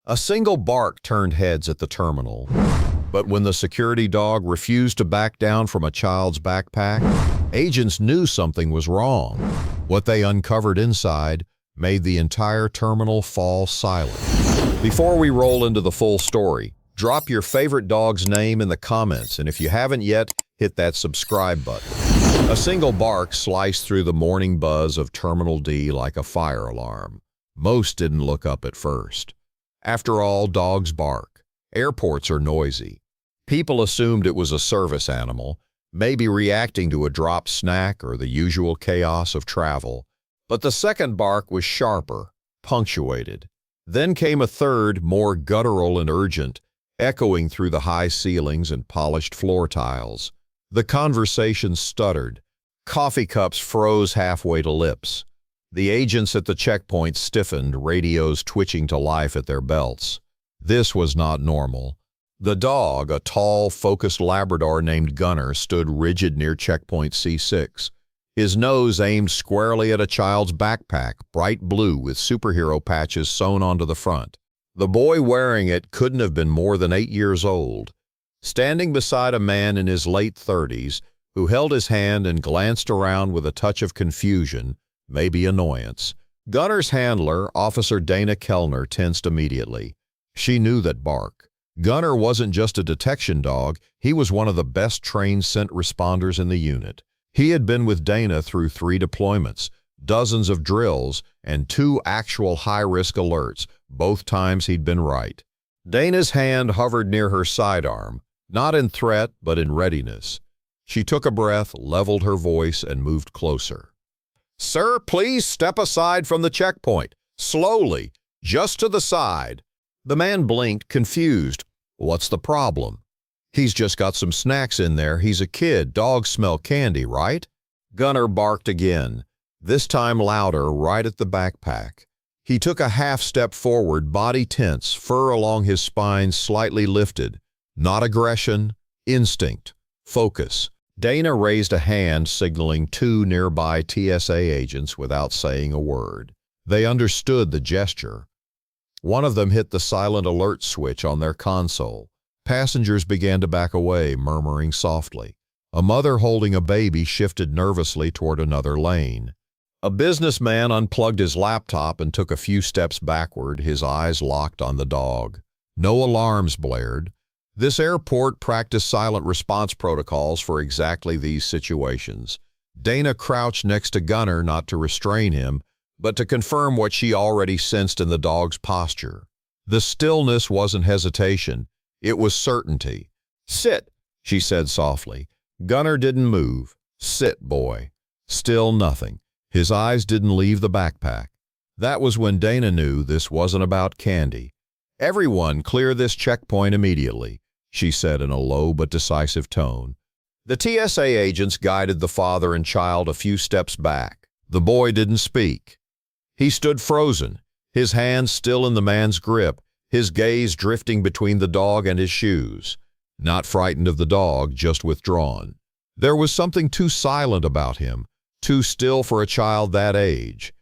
A single bark turned heads at the terminal, but when the security dog refused to back down from a child's backpack, agents knew something was wrong. What they uncovered inside made the entire terminal fall silent. Before we roll into the full story, drop your favorite dog's name in the comments, and if you haven't yet, hit that subscribe button. A single bark sliced through the morning buzz of Terminal D like a fire alarm. Most didn't look up at first. After all, dogs bark. Airports are noisy. People assumed it was a service animal, maybe reacting to a dropped snack or the usual chaos of travel. But the second bark was sharper, punctuated. Then came a third, more guttural and urgent, echoing through the high ceilings and polished floor tiles. The conversation stuttered. Coffee cups froze halfway to lips. The agents at the checkpoint stiffened, radios twitching to life at their belts. This was not normal. The dog, a tall, focused Labrador named Gunner, stood rigid near checkpoint C6. His nose aimed squarely at a child's backpack, bright blue with superhero patches sewn onto the front. The boy wearing it couldn't have been more than 8 years old. Standing beside a man in his late 30s, who held his hand and glanced around with a touch of confusion, maybe annoyance. Gunner's handler, Officer Dana Kellner, tensed immediately. She knew that bark. Gunner wasn't just a detection dog, he was one of the best trained scent responders in the unit. He had been with Dana through 3 deployments, dozens of drills, and 2 actual high-risk alerts. Both times he'd been right. Dana's hand hovered near her sidearm, not in threat but in readiness. She took a breath, leveled her voice, and moved closer. "Sir, please step aside from the checkpoint. Slowly, just to the side." The man blinked, confused. "What's the problem?" "He's just got some snacks in there. He's a kid. Dogs smell candy, right?" Gunner barked again, this time louder, right at the backpack. He took a half step forward, body tense, fur along his spine slightly lifted. Not aggression, instinct, focus. Dana raised a hand, signaling 2 nearby TSA agents without saying a word. They understood the gesture. One of them hit the silent alert switch on their console. Passengers began to back away, murmuring softly. A mother holding a baby shifted nervously toward another lane. A businessman unplugged his laptop and took a few steps backward, his eyes locked on the dog. No alarms blared. This airport practiced silent response protocols for exactly these situations. Dana crouched next to Gunner, not to restrain him, but to confirm what she already sensed in the dog's posture. The stillness wasn't hesitation, it was certainty. "Sit," she said softly. Gunner didn't move. "Sit, boy." Still nothing. His eyes didn't leave the backpack. That was when Dana knew this wasn't about candy. "Everyone clear this checkpoint immediately," she said in a low but decisive tone. The TSA agents guided the father and child a few steps back. The boy didn't speak. He stood frozen, his hands still in the man's grip, his gaze drifting between the dog and his shoes. Not frightened of the dog, just withdrawn. There was something too silent about him, too still for a child that age.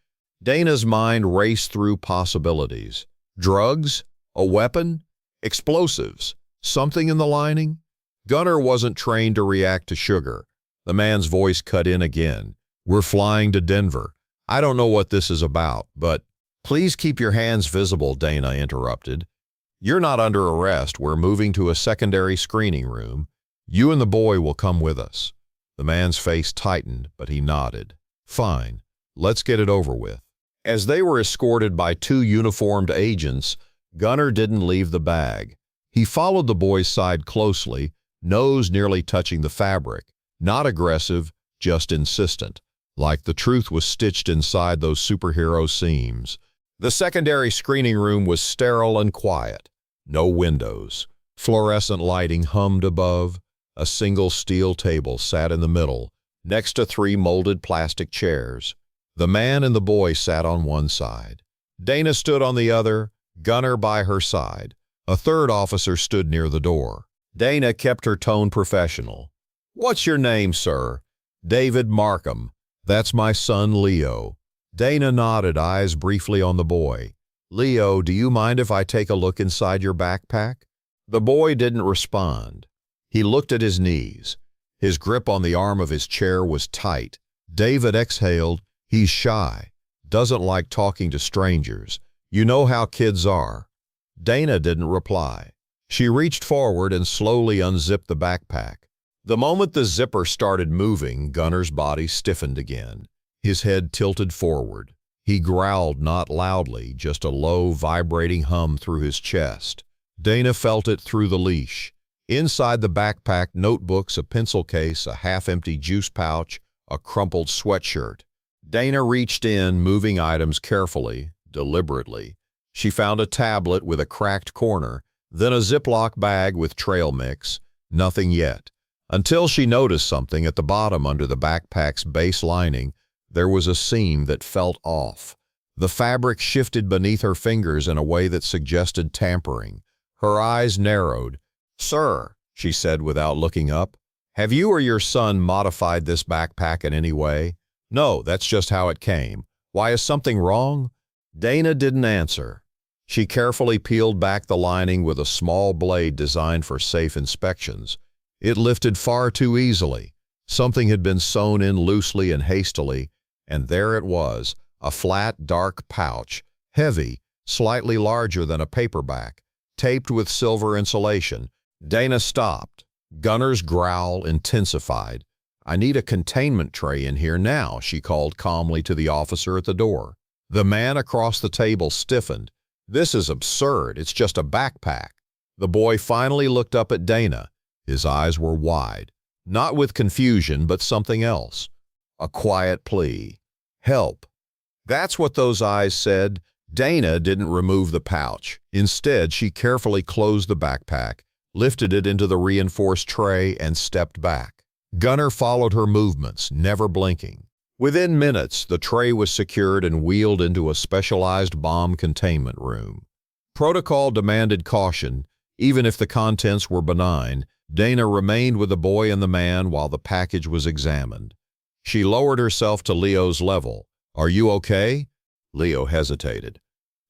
Dana's mind raced through possibilities. Drugs? A weapon? Explosives? Something in the lining? Gunner wasn't trained to react to sugar. The man's voice cut in again. "We're flying to Denver. I don't know what this is about, but—" "Please keep your hands visible," Dana interrupted. "You're not under arrest. We're moving to a secondary screening room. You and the boy will come with us." The man's face tightened, but he nodded. "Fine. Let's get it over with." As they were escorted by 2 uniformed agents, Gunner didn't leave the bag. He followed the boy's side closely, nose nearly touching the fabric. Not aggressive, just insistent, like the truth was stitched inside those superhero seams. The secondary screening room was sterile and quiet. No windows. Fluorescent lighting hummed above. A single steel table sat in the middle, next to 3 molded plastic chairs. The man and the boy sat on one side. Dana stood on the other, Gunner by her side. A third officer stood near the door. Dana kept her tone professional. "What's your name, sir?" "David Markham. That's my son, Leo." Dana nodded, eyes briefly on the boy. "Leo, do you mind if I take a look inside your backpack?" The boy didn't respond. He looked at his knees. His grip on the arm of his chair was tight. David exhaled. "He's shy. Doesn't like talking to strangers. You know how kids are." Dana didn't reply. She reached forward and slowly unzipped the backpack. The moment the zipper started moving, Gunner's body stiffened again. His head tilted forward. He growled, not loudly, just a low, vibrating hum through his chest. Dana felt it through the leash. Inside the backpack, notebooks, a pencil case, a half-empty juice pouch, a crumpled sweatshirt. Dana reached in, moving items carefully, deliberately. She found a tablet with a cracked corner, then a Ziploc bag with trail mix. Nothing yet. Until she noticed something at the bottom under the backpack's base lining. There was a seam that felt off. The fabric shifted beneath her fingers in a way that suggested tampering. Her eyes narrowed. "Sir," she said without looking up, "have you or your son modified this backpack in any way?" "No, that's just how it came." "Why, is something wrong?" Dana didn't answer. She carefully peeled back the lining with a small blade designed for safe inspections. It lifted far too easily. Something had been sewn in loosely and hastily, and there it was, a flat, dark pouch, heavy, slightly larger than a paperback, taped with silver insulation. Dana stopped. Gunner's growl intensified. "I need a containment tray in here now," she called calmly to the officer at the door. The man across the table stiffened. "This is absurd. It's just a backpack." The boy finally looked up at Dana. His eyes were wide, not with confusion, but something else. A quiet plea. "Help." That's what those eyes said. Dana didn't remove the pouch. Instead, she carefully closed the backpack, lifted it into the reinforced tray, and stepped back. Gunner followed her movements, never blinking. Within minutes, the tray was secured and wheeled into a specialized bomb containment room. Protocol demanded caution. Even if the contents were benign, Dana remained with the boy and the man while the package was examined. She lowered herself to Leo's level. "Are you okay?" Leo hesitated.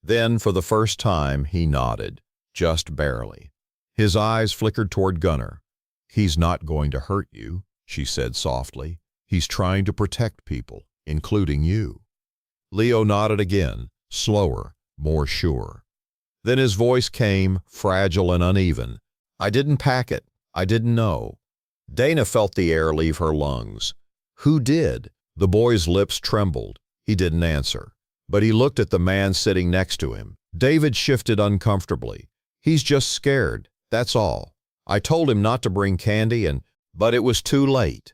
Then, for the first time, he nodded, just barely. His eyes flickered toward Gunner. "He's not going to hurt you," she said softly. "He's trying to protect people, including you." Leo nodded again, slower, more sure. Then his voice came, fragile and uneven. "I didn't pack it. I didn't know." Dana felt the air leave her lungs. "Who did?" The boy's lips trembled. He didn't answer, but he looked at the man sitting next to him. David shifted uncomfortably. "He's just scared, that's all. I told him not to bring candy but it was too late."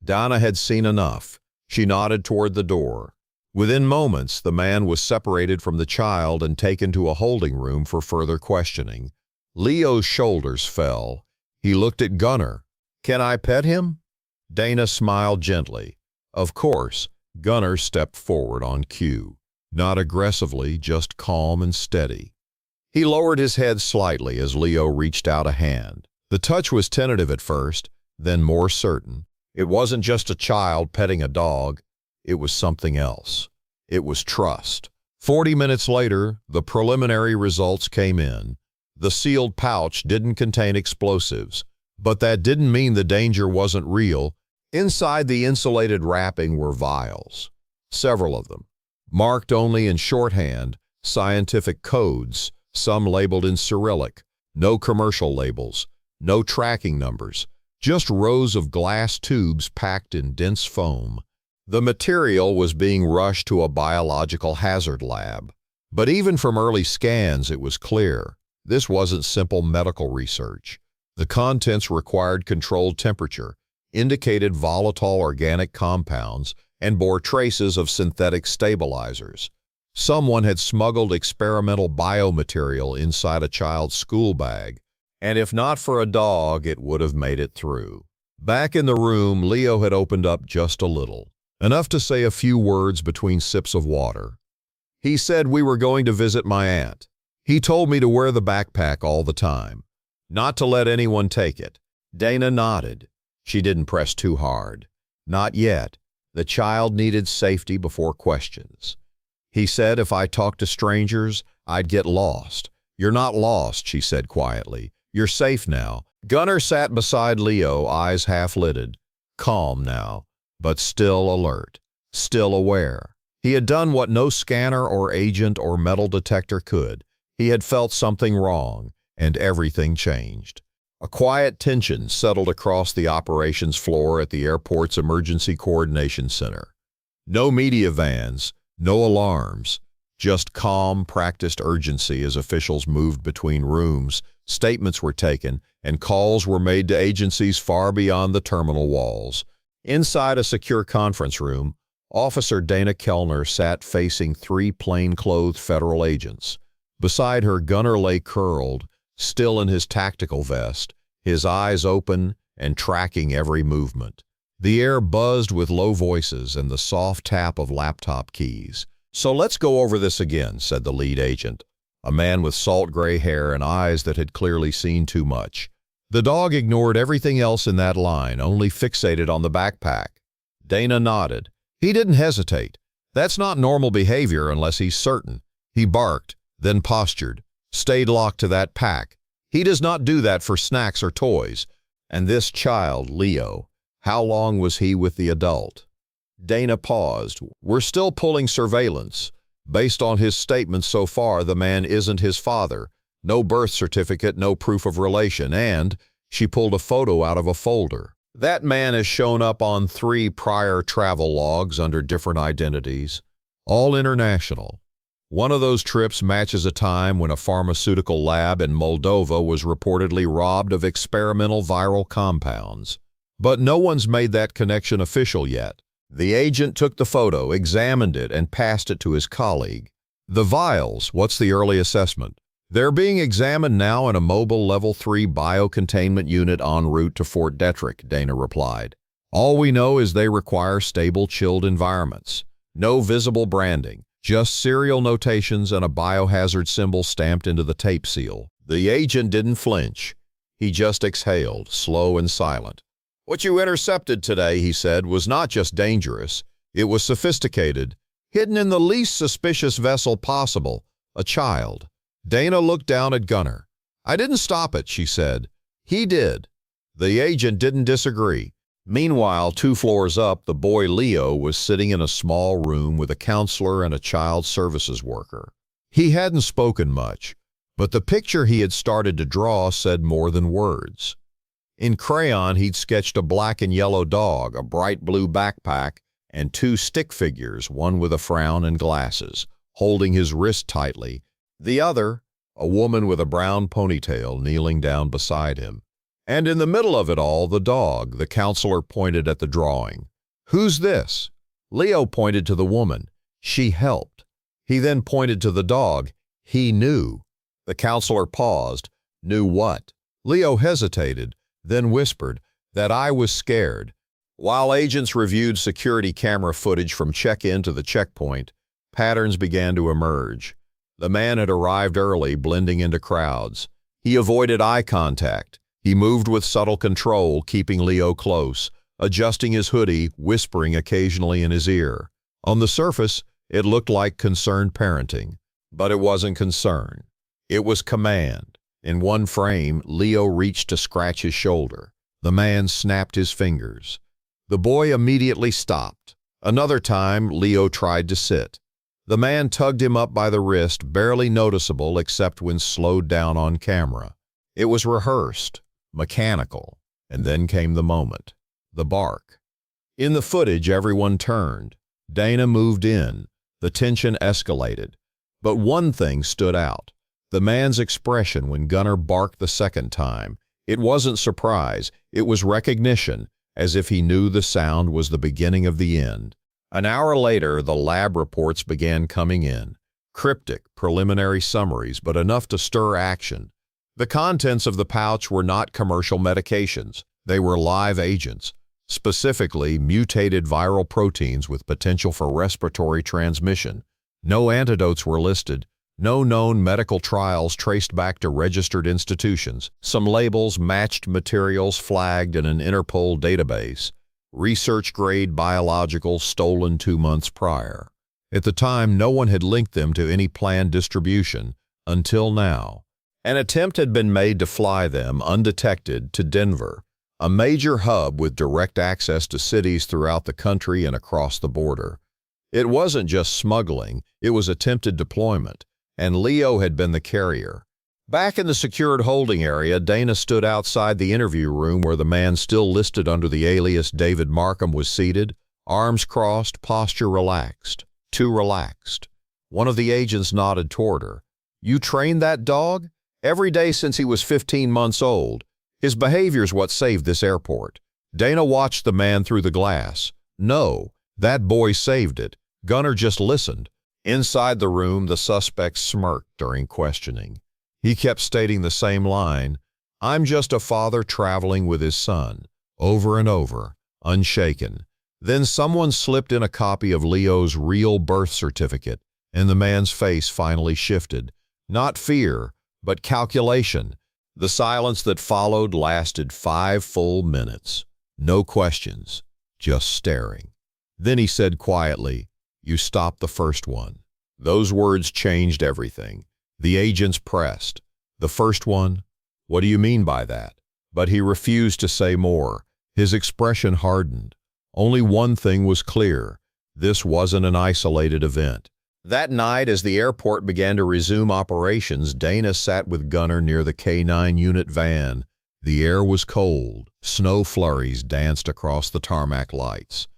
Dana had seen enough. She nodded toward the door. Within moments, the man was separated from the child and taken to a holding room for further questioning. Leo's shoulders fell. He looked at Gunner. "Can I pet him?" Dana smiled gently. "Of course." Gunner stepped forward on cue. Not aggressively, just calm and steady. He lowered his head slightly as Leo reached out a hand. The touch was tentative at first, then more certain. It wasn't just a child petting a dog. It was something else. It was trust. 40 minutes later, the preliminary results came in. The sealed pouch didn't contain explosives, but that didn't mean the danger wasn't real. Inside the insulated wrapping were vials, several of them, marked only in shorthand, scientific codes, some labeled in Cyrillic, no commercial labels, no tracking numbers, just rows of glass tubes packed in dense foam. The material was being rushed to a biological hazard lab. But even from early scans, it was clear. This wasn't simple medical research. The contents required controlled temperature, indicated volatile organic compounds, and bore traces of synthetic stabilizers. Someone had smuggled experimental biomaterial inside a child's school bag, and if not for a dog, it would have made it through. Back in the room, Leo had opened up just a little, enough to say a few words between sips of water. "He said we were going to visit my aunt. He told me to wear the backpack all the time, not to let anyone take it." Dana nodded. She didn't press too hard. Not yet. The child needed safety before questions. "He said if I talked to strangers, I'd get lost. You're not lost, she said quietly. You're safe now. Gunnar sat beside Leo, eyes half-lidded. Calm now, but still alert, still aware. He had done what no scanner or agent or metal detector could. He had felt something wrong, and everything changed. A quiet tension settled across the operations floor at the airport's Emergency Coordination Center. No media vans, no alarms, just calm, practiced urgency as officials moved between rooms, statements were taken, and calls were made to agencies far beyond the terminal walls. Inside a secure conference room, Officer Dana Kellner sat facing 3 plainclothed federal agents. Beside her, Gunnar lay curled, still in his tactical vest, his eyes open and tracking every movement. The air buzzed with low voices and the soft tap of laptop keys. "So let's go over this again," said the lead agent, a man with salt-gray hair and eyes that had clearly seen too much. The dog ignored everything else in that line, only fixated on the backpack. Dana nodded. He didn't hesitate. That's not normal behavior unless he's certain. He barked, then postured, stayed locked to that pack. He does not do that for snacks or toys. And this child, Leo, how long was he with the adult? Dana paused. We're still pulling surveillance. Based on his statements so far, the man isn't his father. No birth certificate, no proof of relation, and she pulled a photo out of a folder. That man has shown up on 3 prior travel logs under different identities, all international. One of those trips matches a time when a pharmaceutical lab in Moldova was reportedly robbed of experimental viral compounds. But no one's made that connection official yet. The agent took the photo, examined it, and passed it to his colleague. The vials, what's the early assessment? They're being examined now in a mobile Level 3 biocontainment unit en route to Fort Detrick, Dana replied. All we know is they require stable, chilled environments. No visible branding, just serial notations and a biohazard symbol stamped into the tape seal. The agent didn't flinch. He just exhaled, slow and silent. What you intercepted today, he said, was not just dangerous. It was sophisticated, hidden in the least suspicious vessel possible, a child. Dana looked down at Gunnar. I didn't stop it, she said. He did. The agent didn't disagree. Meanwhile, 2 floors up, the boy Leo was sitting in a small room with a counselor and a child services worker. He hadn't spoken much, but the picture he had started to draw said more than words. In crayon, he'd sketched a black and yellow dog, a bright blue backpack, and 2 stick figures, one with a frown and glasses, holding his wrist tightly. The other, a woman with a brown ponytail, kneeling down beside him. And in the middle of it all, the dog, the counselor pointed at the drawing. Who's this? Leo pointed to the woman. She helped. He then pointed to the dog. He knew. The counselor paused. Knew what? Leo hesitated, then whispered that I was scared. While agents reviewed security camera footage from check-in to the checkpoint, patterns began to emerge. The man had arrived early, blending into crowds. He avoided eye contact. He moved with subtle control, keeping Leo close, adjusting his hoodie, whispering occasionally in his ear. On the surface, it looked like concerned parenting, but it wasn't concern. It was command. In one frame, Leo reached to scratch his shoulder. The man snapped his fingers. The boy immediately stopped. Another time, Leo tried to sit. The man tugged him up by the wrist, barely noticeable except when slowed down on camera. It was rehearsed, mechanical, and then came the moment. The bark. In the footage, everyone turned. Dana moved in. The tension escalated. But one thing stood out. The man's expression when Gunnar barked the second time. It wasn't surprise. It was recognition, as if he knew the sound was the beginning of the end. An hour later, the lab reports began coming in. Cryptic, preliminary summaries, but enough to stir action. The contents of the pouch were not commercial medications. They were live agents, specifically mutated viral proteins with potential for respiratory transmission. No antidotes were listed. No known medical trials traced back to registered institutions. Some labels matched materials flagged in an Interpol database. Research-grade biological stolen 2 months prior. At the time, no one had linked them to any planned distribution until now. An attempt had been made to fly them undetected to Denver, a major hub with direct access to cities throughout the country and across the border. It wasn't just smuggling, it was attempted deployment, and Leo had been the carrier. Back in the secured holding area, Dana stood outside the interview room where the man still listed under the alias David Markham was seated, arms crossed, posture relaxed. Too relaxed. One of the agents nodded toward her. "You trained that dog? Every day since he was 15 months old. His behavior's what saved this airport." Dana watched the man through the glass. "No, that boy saved it. Gunner just listened." Inside the room, the suspect smirked during questioning. He kept stating the same line, "I'm just a father traveling with his son," over and over, unshaken. Then someone slipped in a copy of Leo's real birth certificate, and the man's face finally shifted. Not fear, but calculation. The silence that followed lasted 5 full minutes. No questions, just staring. Then he said quietly, "You stopped the first one." Those words changed everything. The agents pressed. "The first one? What do you mean by that?" But he refused to say more. His expression hardened. Only one thing was clear. This wasn't an isolated event. That night, as the airport began to resume operations, Dana sat with Gunner near the K-9 unit van. The air was cold. Snow flurries danced across the tarmac lights.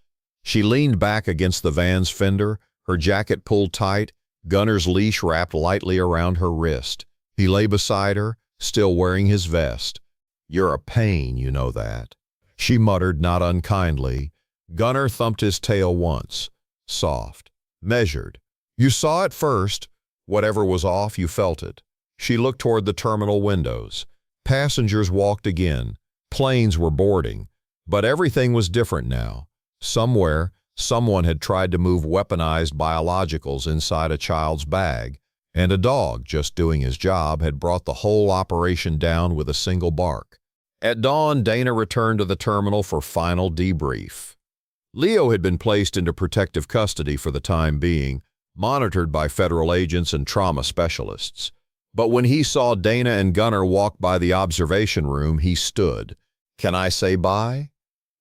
She leaned back against the van's fender, her jacket pulled tight, Gunner's leash wrapped lightly around her wrist. He lay beside her, still wearing his vest. "You're a pain, you know that," she muttered, not unkindly. Gunner thumped his tail once. Soft. Measured. "You saw it first. Whatever was off, you felt it." She looked toward the terminal windows. Passengers walked again. Planes were boarding. But everything was different now. Somewhere, someone had tried to move weaponized biologicals inside a child's bag, and a dog, just doing his job, had brought the whole operation down with a single bark. At dawn, Dana returned to the terminal for final debrief. Leo had been placed into protective custody for the time being, monitored by federal agents and trauma specialists. But when he saw Dana and Gunner walk by the observation room, he stood. "Can I say bye?"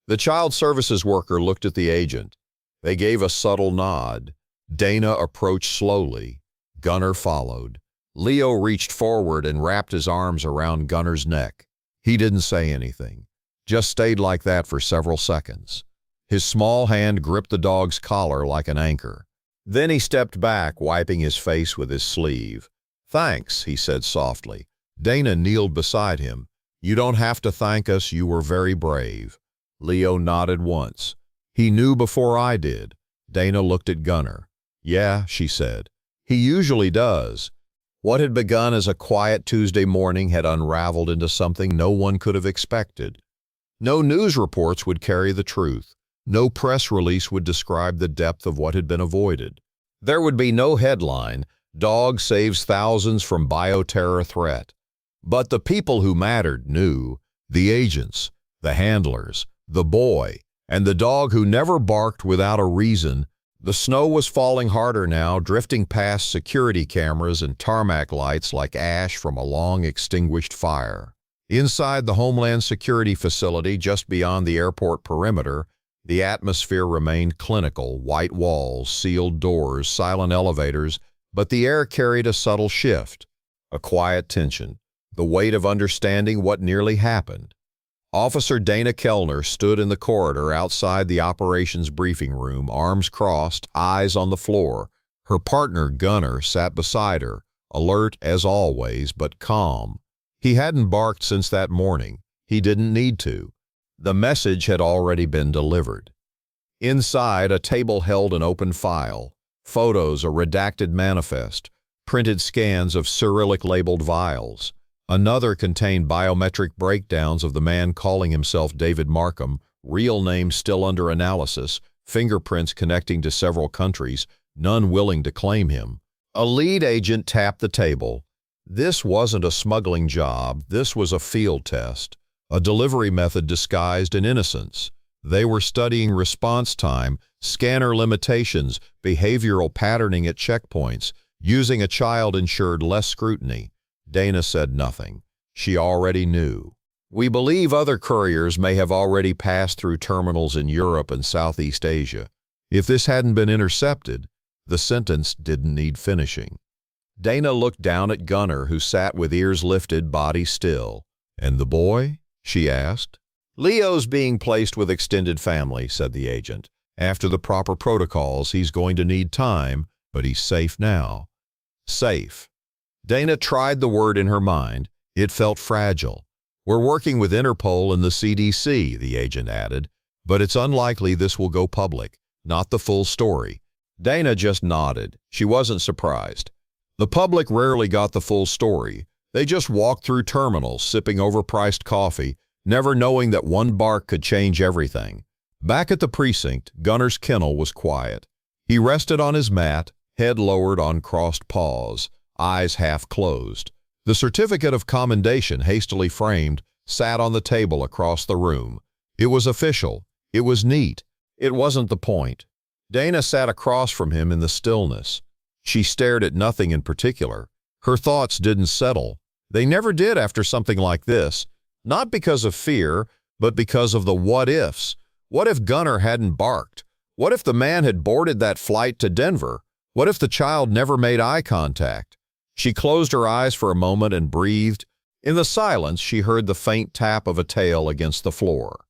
The child services worker looked at the agent. They gave a subtle nod. Dana approached slowly. Gunner followed. Leo reached forward and wrapped his arms around Gunner's neck. He didn't say anything, just stayed like that for several seconds. His small hand gripped the dog's collar like an anchor. Then he stepped back, wiping his face with his sleeve. "Thanks," he said softly. Dana kneeled beside him. "You don't have to thank us, you were very brave." Leo nodded once. "He knew before I did." Dana looked at Gunner. "Yeah," she said. "He usually does." What had begun as a quiet Tuesday morning had unraveled into something no one could have expected. No news reports would carry the truth. No press release would describe the depth of what had been avoided. There would be no headline, "Dog saves thousands from bioterror threat." But the people who mattered knew. The agents, the handlers, the boy, and the dog who never barked without a reason. The snow was falling harder now, drifting past security cameras and tarmac lights like ash from a long extinguished fire. Inside the Homeland Security facility just beyond the airport perimeter, the atmosphere remained clinical, white walls, sealed doors, silent elevators, but the air carried a subtle shift, a quiet tension, the weight of understanding what nearly happened. Officer Dana Kellner stood in the corridor outside the operations briefing room, arms crossed, eyes on the floor. Her partner, Gunner, sat beside her, alert as always, but calm. He hadn't barked since that morning. He didn't need to. The message had already been delivered. Inside, a table held an open file, photos, a redacted manifest, printed scans of Cyrillic-labeled vials. Another contained biometric breakdowns of the man calling himself David Markham, real name still under analysis, fingerprints connecting to several countries, none willing to claim him. A lead agent tapped the table. This wasn't a smuggling job, this was a field test. A delivery method disguised in innocence. They were studying response time, Scanner limitations, behavioral patterning at checkpoints, using a child ensured less scrutiny. Dana said nothing. She already knew. We believe other couriers may have already passed through terminals in Europe and Southeast Asia. If this hadn't been intercepted, the sentence didn't need finishing. Dana looked down at Gunnar, who sat with ears lifted, body still. "And the boy?" she asked. "Leo's being placed with extended family," said the agent. "After the proper protocols, he's going to need time, but he's safe now." Safe. Dana tried the word in her mind. It felt fragile. "We're working with Interpol and the CDC," the agent added, "but it's unlikely this will go public. Not the full story." Dana just nodded. She wasn't surprised. The public rarely got the full story. They just walked through terminals, sipping overpriced coffee, never knowing that one bark could change everything. Back at the precinct, Gunnar's kennel was quiet. He rested on his mat, head lowered on crossed paws, eyes half closed. The certificate of commendation, hastily framed, sat on the table across the room. It was official. It was neat. It wasn't the point. Dana sat across from him in the stillness. She stared at nothing in particular. Her thoughts didn't settle. They never did after something like this. Not because of fear, but because of the what-ifs. What if Gunnar hadn't barked? What if the man had boarded that flight to Denver? What if the child never made eye contact? She closed her eyes for a moment and breathed. In the silence, she heard the faint tap of a tail against the floor.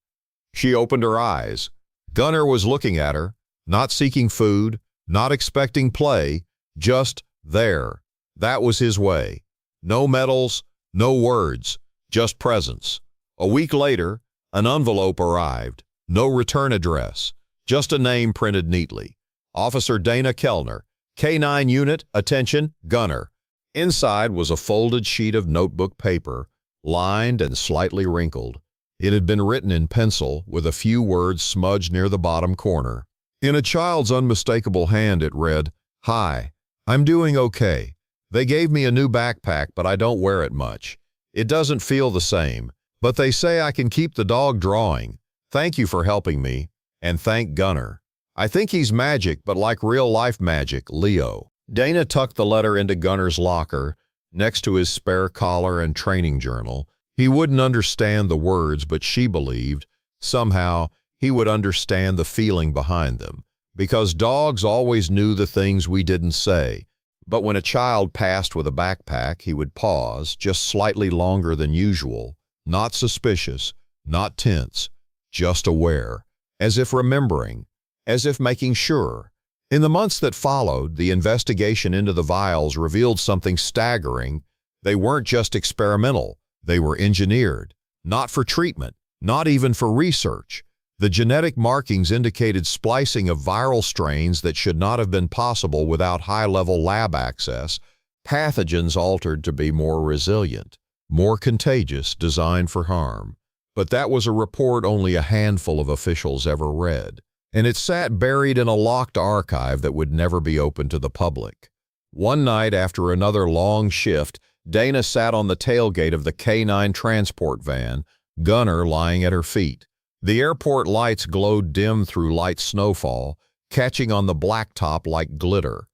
She opened her eyes. Gunnar was looking at her, not seeking food, not expecting play, just there. That was his way. No medals, no words, just presence. A week later, an envelope arrived. No return address, just a name printed neatly. Officer Dana Kellner, K9 Unit, attention, Gunnar. Inside was a folded sheet of notebook paper, lined and slightly wrinkled. It had been written in pencil, with a few words smudged near the bottom corner. In a child's unmistakable hand it read, "Hi, I'm doing okay. They gave me a new backpack, but I don't wear it much. It doesn't feel the same, but they say I can keep the dog drawing. Thank you for helping me, and thank Gunnar. I think he's magic, but like real-life magic, Leo." Dana tucked the letter into Gunnar's locker, next to his spare collar and training journal. He wouldn't understand the words, but she believed, somehow, he would understand the feeling behind them, because dogs always knew the things we didn't say. But when a child passed with a backpack, he would pause, just slightly longer than usual, not suspicious, not tense, just aware, as if remembering, as if making sure. In the months that followed, the investigation into the vials revealed something staggering. They weren't just experimental, they were engineered, not for treatment, not even for research. The genetic markings indicated splicing of viral strains that should not have been possible without high-level lab access, pathogens altered to be more resilient, more contagious, designed for harm. But that was a report only a handful of officials ever read, and it sat buried in a locked archive that would never be open to the public. One night after another long shift, Dana sat on the tailgate of the K9 transport van, Gunnar lying at her feet. The airport lights glowed dim through light snowfall, catching on the blacktop like glitter.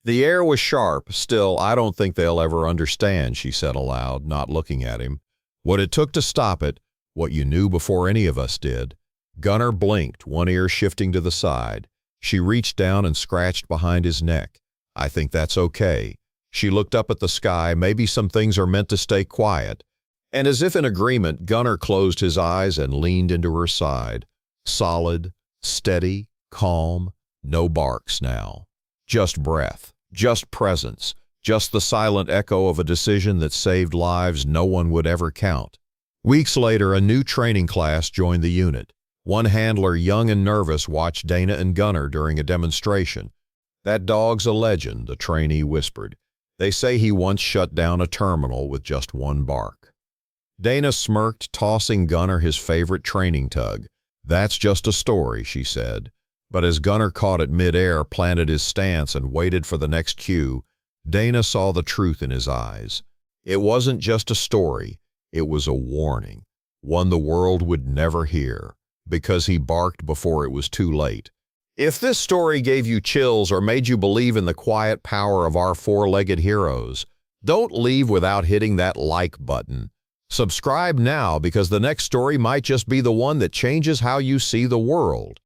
The air was sharp. "Still, I don't think they'll ever understand," she said aloud, not looking at him. "What it took to stop it, what you knew before any of us did." Gunnar blinked, one ear shifting to the side. She reached down and scratched behind his neck. "I think that's okay." She looked up at the sky. "Maybe some things are meant to stay quiet." And as if in agreement, Gunnar closed his eyes and leaned into her side. Solid, steady, calm, no barks now. Just breath, just presence, just the silent echo of a decision that saved lives no one would ever count. Weeks later, a new training class joined the unit. One handler, young and nervous, watched Dana and Gunnar during a demonstration. "That dog's a legend," the trainee whispered. "They say he once shut down a terminal with just one bark." Dana smirked, tossing Gunnar his favorite training tug. "That's just a story," she said. But as Gunnar caught it midair, planted his stance, and waited for the next cue, Dana saw the truth in his eyes. It wasn't just a story. It was a warning, one the world would never hear, because he barked before it was too late. If this story gave you chills or made you believe in the quiet power of our four-legged heroes, don't leave without hitting that like button. Subscribe now because the next story might just be the one that changes how you see the world.